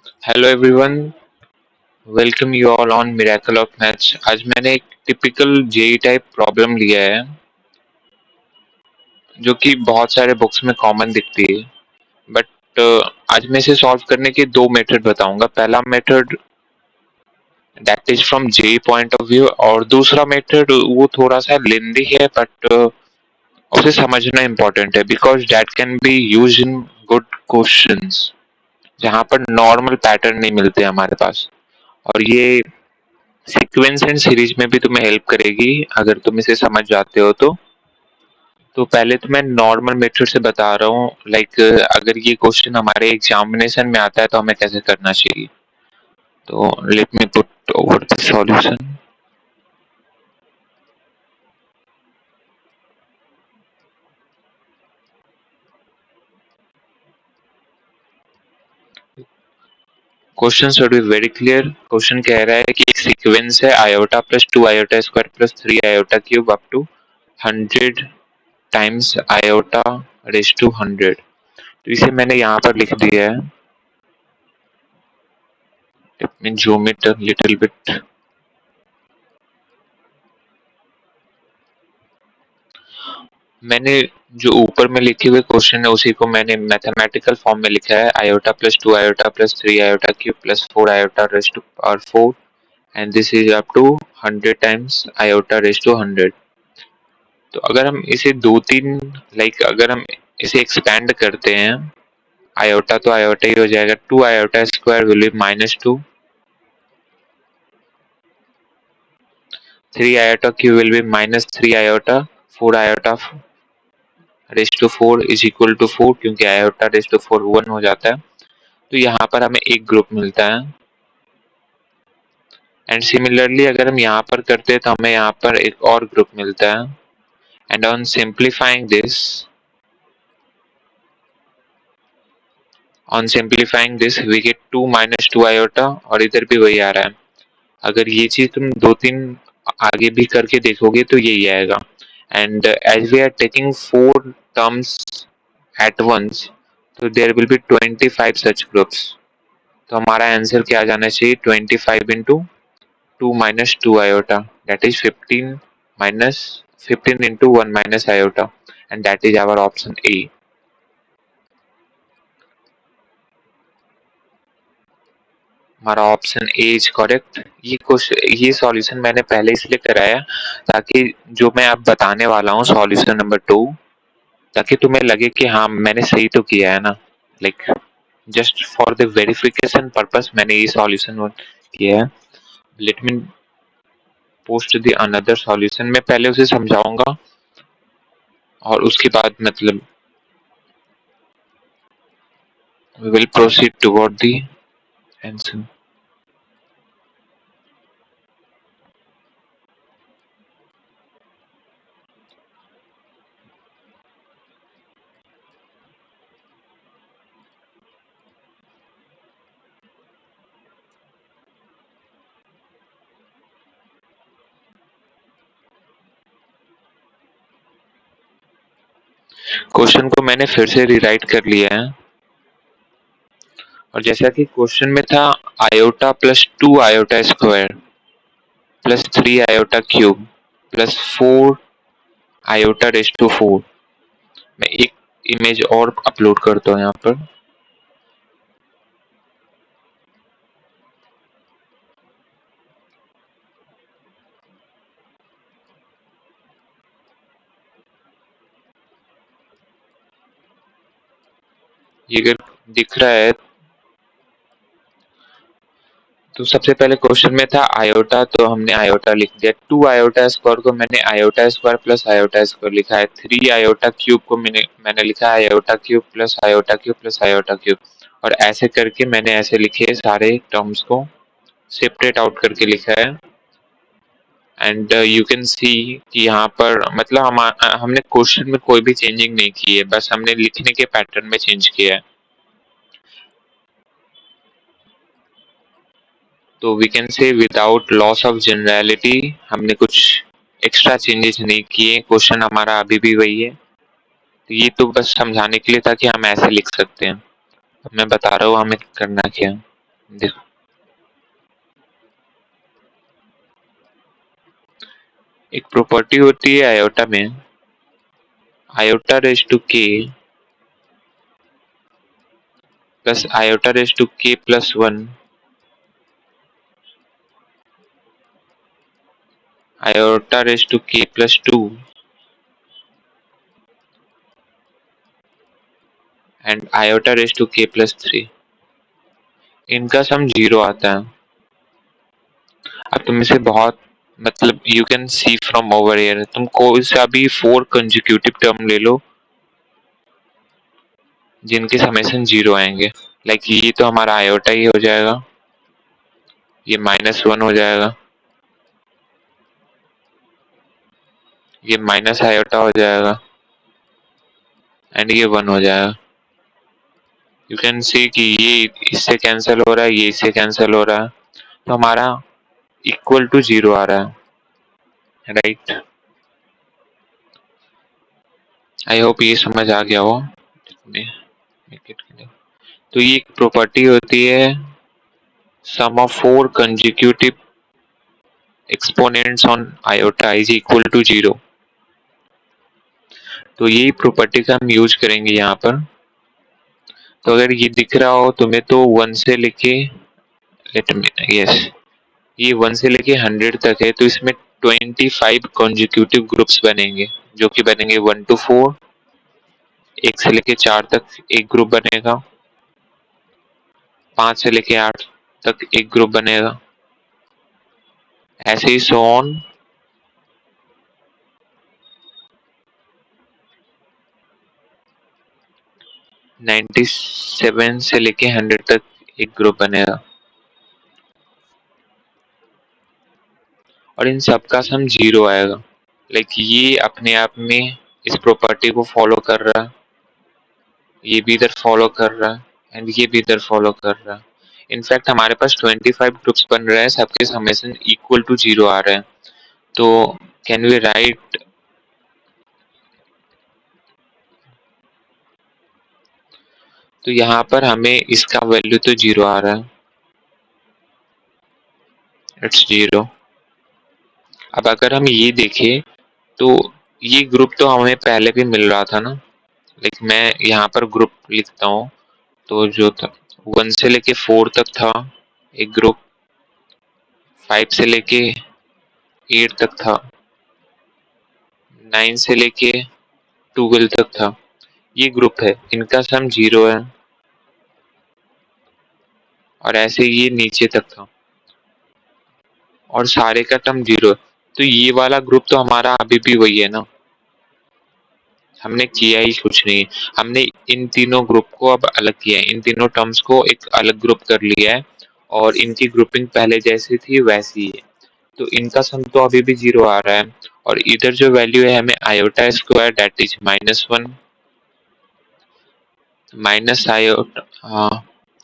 Hello everyone, welcome you all on miracle of maths. आज मैंने एक टिपिकल जेई टाइप प्रॉब्लम लिया है जो कि बहुत सारे बुक्स में कॉमन दिखती है। बट आज मैं इसे सॉल्व करने के दो मेथड बताऊंगा। पहला method that is from JEE point of view और दूसरा मेथड वो थोड़ा सा लेंदी है बट उसे समझना इम्पोर्टेंट है because that can be use in good questions जहाँ पर नॉर्मल पैटर्न नहीं मिलते हमारे पास। और ये सीक्वेंस एंड सीरीज में भी तुम्हें हेल्प करेगी अगर तुम इसे समझ जाते हो तो पहले तो मैं नॉर्मल मेथड से बता रहा हूँ लाइक अगर ये क्वेश्चन हमारे एग्जामिनेशन में आता है तो हमें कैसे करना चाहिए। तो let me put over the solution. Question should be very clear. Question कह रहा है कि एक सीक्वेंस है iota plus 2 iota square plus 3 iota cube up to 100 times iota raise to 100। तो इसे मैंने यहाँ पर लिख दिया है। Let me zoom it a little bit. मैंने जो ऊपर में लिखे हुए क्वेश्चन है उसी को मैंने मैथमेटिकल फॉर्म में लिखा है। Iota plus 2 iota plus 3 iota cube plus 4 iota raise to power 4 and this is up to 100 times iota raise to 100। तो अगर हम इसे दो तीन अगर हम इसे एक्सपेंड करते हैं आयोटा तो आयोटा ही हो जाएगा। 2 iota square will be -2, 3 iota cube will be -3 iota, 4 iota raise to 4 is equal to 4 क्योंकि आयोटा रेज टू 4 1 हो जाता है। तो यहाँ पर हमें एक ग्रुप मिलता है। एंड सिमिलरली अगर हम यहाँ पर करते हैं तो हमें यहाँ पर एक और ग्रुप मिलता है। And on simplifying this we get 2 -2 iota और इधर भी वही आ रहा है। अगर ये चीज तुम दो तीन आगे भी करके देखोगे तो यही आएगा। And as we are taking 4 terms at once तो there will be 25 such groups. तो हमारा आंसर क्या आ जाना चाहिए 25 into 2 minus 2 iota, that is 15 minus 15 into 1 minus iota, and that is our option A. हमारा ऑप्शन ए इज करेक्ट। ये question ये सॉल्यूशन मैंने पहले इसलिए कराया ताकि जो मैं अब बताने वाला हूँ सॉल्यूशन नंबर 2 ताकि तुम्हें लगे कि हाँ मैंने सही तो किया है ना। Like just for the verification purpose मैंने ये सॉल्यूशन किया है। Let me post the another solution. मैं पहले उसे समझाऊंगा और उसके बाद मतलब we will proceed toward the answer. Question को मैंने फिर से रिराइट कर लिया है और जैसा कि क्वेश्चन में था iota plus 2 iota square plus 3 iota cube plus 4 iota raise to 4। मैं एक इमेज और अपलोड करता हूँ यहाँ पर। ये अगर दिख रहा है तो सबसे पहले क्वेश्चन में था आयोटा तो हमने आयोटा लिख दिया। 2 आयोटा स्क्वायर को मैंने iota square plus iota square लिखा है। 3 आयोटा क्यूब को मैंने लिखा है iota cube plus iota cube plus iota cube. और ऐसे करके मैंने ऐसे लिखे सारे टर्म्स को सेपरेट आउट करके लिखा है। एंड यू कैन सी कि यहाँ पर मतलब हमने क्वेश्चन में कोई भी चेंजिंग नहीं की है, बस हमने लिखने के पैटर्न में चेंज किया है। तो we can say without loss of generality हमने कुछ एक्स्ट्रा चेंजेस नहीं किए। क्वेश्चन हमारा अभी भी वही है। तो ये तो बस समझाने के लिए था कि हम ऐसे लिख सकते हैं। अब मैं बता रहा हूँ हमें करना क्या है। देखो, एक प्रॉपर्टी होती है आयोटा में, iota raise to k plus iota raise to k plus 1, iota raise to k plus 2 and iota raise to k plus 3, इनका सम 0 आता है। अब तुम इसे बहुत मतलब you can see from over here, तुम कोई सा भी 4 कंसेक्यूटिव टर्म ले लो जिनके समेशन 0 आएंगे। लाइक ये तो हमारा आयोटा ही हो जाएगा, ये -1 हो जाएगा, ये माइनस आयोटा हो जाएगा एंड ये 1 हो जाएगा। यू कैन सी कि ये इससे कैंसिल हो रहा है, ये इससे कैंसिल हो रहा है, तो हमारा इक्वल टू 0 आ रहा है, राइट। आई होप ये समझ आ गया हो। तो ये एक प्रॉपर्टी होती है, sum of 4 consecutive exponents on iota is equal to 0। तो यही प्रॉपर्टी का हम यूज करेंगे यहाँ पर। तो अगर ये दिख रहा हो तुम्हें तो 1 से लेके यस, ये 1 से लेके 100 तक है, तो इसमें 25 कॉन्जिक्यूटिव ग्रुप्स बनेंगे, जो कि बनेंगे 1 to 4, 1 से लेके 4 तक एक ग्रुप बनेगा, 5 से लेके 8 तक एक ग्रुप बनेगा, ऐसे ही सो ऑन 97 से लेके 100 तक एक ग्रुप बनेगा, और इन सबका सम 0 आएगा। लाइक ये अपने आप में इस प्रॉपर्टी को फॉलो कर रहा है, ये भी इधर फॉलो कर रहा है एंड ये भी इधर फॉलो कर रहा है। इनफैक्ट हमारे पास 25 ग्रुप्स बन रहे हैं, सबके समेशन इक्वल टू 0 आ रहे हैं। तो कैन वी राइट, तो यहाँ पर हमें इसका वैल्यू तो 0 आ रहा है, इट्स 0। अब अगर हम ये देखें तो ये ग्रुप तो हमें पहले भी मिल रहा था ना। लाइक मैं यहाँ पर ग्रुप लिखता हूँ, तो जो था 1 से लेके 4 तक था एक ग्रुप, 5 से लेके 8 तक था, 9 से लेके 12 तक था, ये ग्रुप है, इनका सम 0 है, और ऐसे ये नीचे तक था और सारे का टर्म 0 है। तो ये वाला ग्रुप तो हमारा अभी भी वही है ना, हमने किया ही कुछ नहीं। हमने इन तीनों ग्रुप को अब अलग किया है, इन तीनों टर्म्स को एक अलग ग्रुप कर लिया है, और इनकी ग्रुपिंग पहले जैसी थी वैसी ही है। तो इनका सम तो अभी भी 0 आ रहा है, और इधर जो वैल्यू है हमें iota square that is -1 minus iota,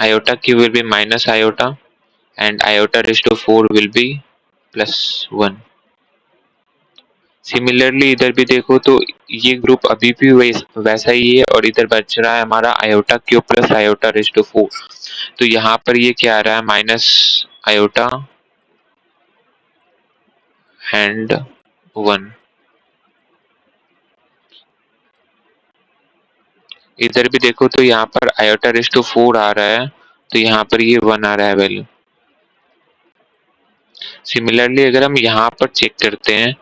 iota q will be minus iota and iota raised to 4 will be +1। Similarly इधर भी देखो तो ये ग्रुप अभी भी वैसा ही है, और इधर बच रहा है हमारा iota cube plus iota raise to 4। तो यहाँ पर ये क्या आ रहा है, माइनस आयोटा एंड 1। इधर भी देखो तो यहाँ पर आयोटा रेज टू 4 आ रहा है, तो यहाँ पर ये 1 आ रहा है वैल्यू। सिमिलरली अगर हम यहाँ पर चेक करते हैं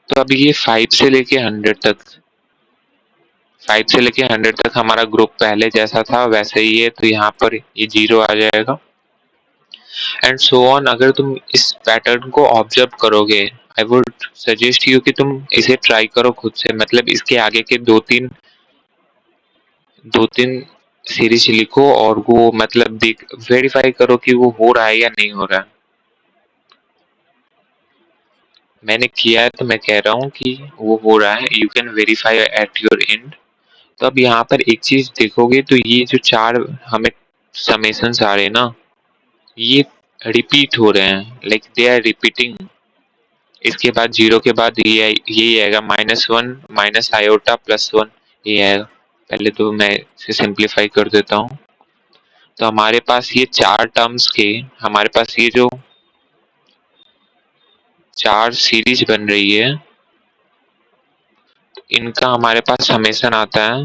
तो अभी ये 5 से लेके 100 तक, 5 से लेके 100 तक हमारा ग्रुप पहले जैसा था वैसे ही है, तो यहाँ पर ये 0 आ जाएगा एंड सो ऑन। अगर तुम इस पैटर्न को ऑब्जर्व करोगे, आई वुड सजेस्ट यू कि तुम इसे ट्राई करो खुद से, मतलब इसके आगे के दो तीन सीरीज लिखो और वो मतलब देख वेरीफाई करो कि वो हो रहा है या नहीं हो रहा है। मैंने किया है तो मैं कह रहा हूँ कि वो हो रहा है, you can verify at your and. तो अब यहाँ पर एक चीज देखोगे तो ये जो 4 हमें समेशंस आ रहे हैं ना, ये रिपीट हो रहे हैं, लाइक दे आर रिपीटिंग। इसके बाद 0 के बाद ये आएगा -1 माइनस आयोटा +1, ये आएगा। पहले तो मैं इसे सिंप्लीफाई कर देता हूँ, तो हमारे पास ये चार टर्म्स के, हमारे पास ये जो चार सीरीज बन रही है, इनका हमारे पास समेशन आता है।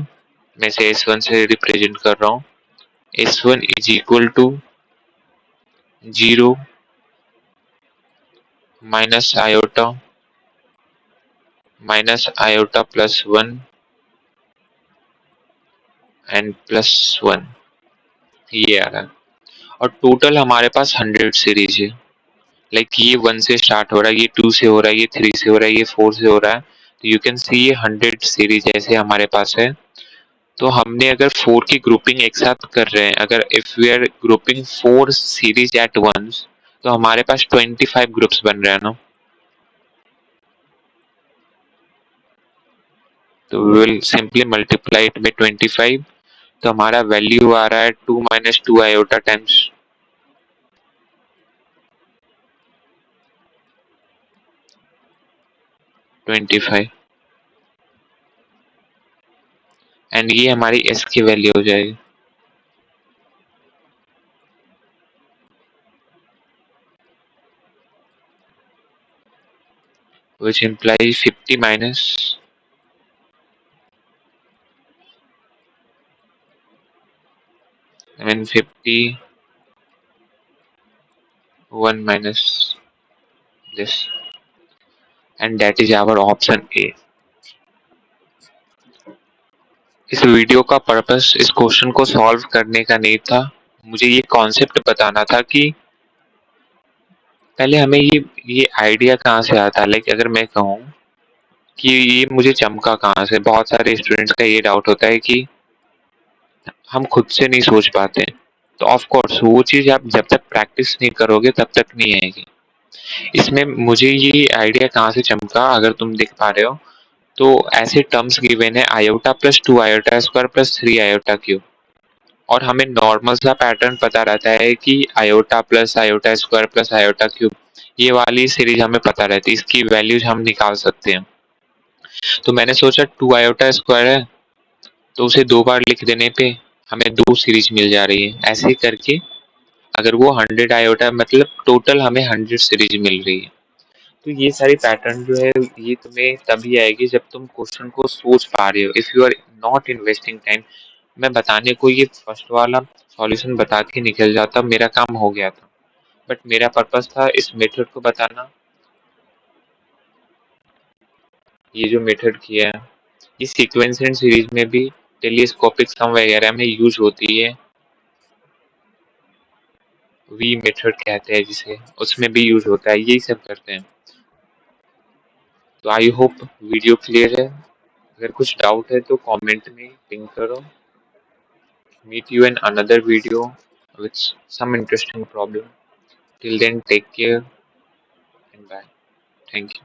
मैं इसे S1 से रिप्रेजेंट कर रहा हूँ। S1 is equal to 0 minus iota plus 1 and plus 1, ये आ रहा है। और टोटल हमारे पास 100 सीरीज है। लाइक ये 1 से स्टार्ट हो रहा है, ये 2 से हो रहा है, ये 3 से हो रहा है, ये 4 से हो रहा है। तो यू कैन सी ये 100 सीरीज ऐसे हमारे पास है। तो हमने अगर 4 की ग्रुपिंग एक साथ कर रहे हैं, अगर if we are grouping 4 series at once, तो हमारे पास 25 ग्रुप्स बन रहे हैं ना। तो we will simply multiply it by 25। तो हमारा वैल्यू आ रहा है 2 माइनस 2 आयोटा टाइम्स 25, एंड ये हमारी S की वैल्यू हो जाएगी, which implies 50 minus 50 1 minus this, and that is our option A. इस वीडियो का पर्पस इस क्वेश्चन को सॉल्व करने का नहीं था, मुझे ये कॉन्सेप्ट बताना था कि पहले हमें ये आइडिया कहाँ से आता है। लाइक अगर मैं कहूँ कि ये मुझे चमका कहाँ से, बहुत सारे स्टूडेंट्स का ये डाउट होता है कि हम खुद से नहीं सोच पाते। तो ऑफ कोर्स वो चीज आप जब तक प्रैक्टिस नहीं करोगे तब तक नहीं आएगी। इसमें मुझे ये आइडिया कहाँ से चमका, अगर तुम देख पा रहे हो तो ऐसे टर्म्स गिवन है iota plus 2 iota square plus 3 iota cube, और हमें नॉर्मल सा पैटर्न पता रहता है कि iota plus iota square plus iota cube, ये वाली सीरीज हमें पता रहती है, इसकी वैल्यूज हम निकाल सकते हैं। तो मैंने सोचा 2 आयोटा स्क्वायर है तो उसे दो बार लिख देने पे हमें दो सीरीज मिल जा रही है। ऐसे ही करके अगर वो 100 आयोटा मतलब टोटल हमें 100 सीरीज मिल रही है। तो ये सारी पैटर्न जो है ये तुम्हें तभी आएगी जब तुम क्वेश्चन को सोच पा रहे हो, if you are not investing time. मैं बताने को ये फर्स्ट वाला सॉल्यूशन बता के निकल जाता, मेरा काम हो गया था, बट मेरा पर्पस था इस मेथड को बताना। ये जो मेथड किया है ये सीक्वेंस एंड सीरीज में भी टेलीस्कोपिक सम वगैरह में यूज होती है, वी मेथड कहते हैं जिसे, उसमें भी यूज होता है, यही सब करते हैं। तो आई होप वीडियो क्लियर है। अगर कुछ डाउट है तो कमेंट में पिंग करो। Meet you in another video with some interesting problem. Till then, take care and bye. Thank you.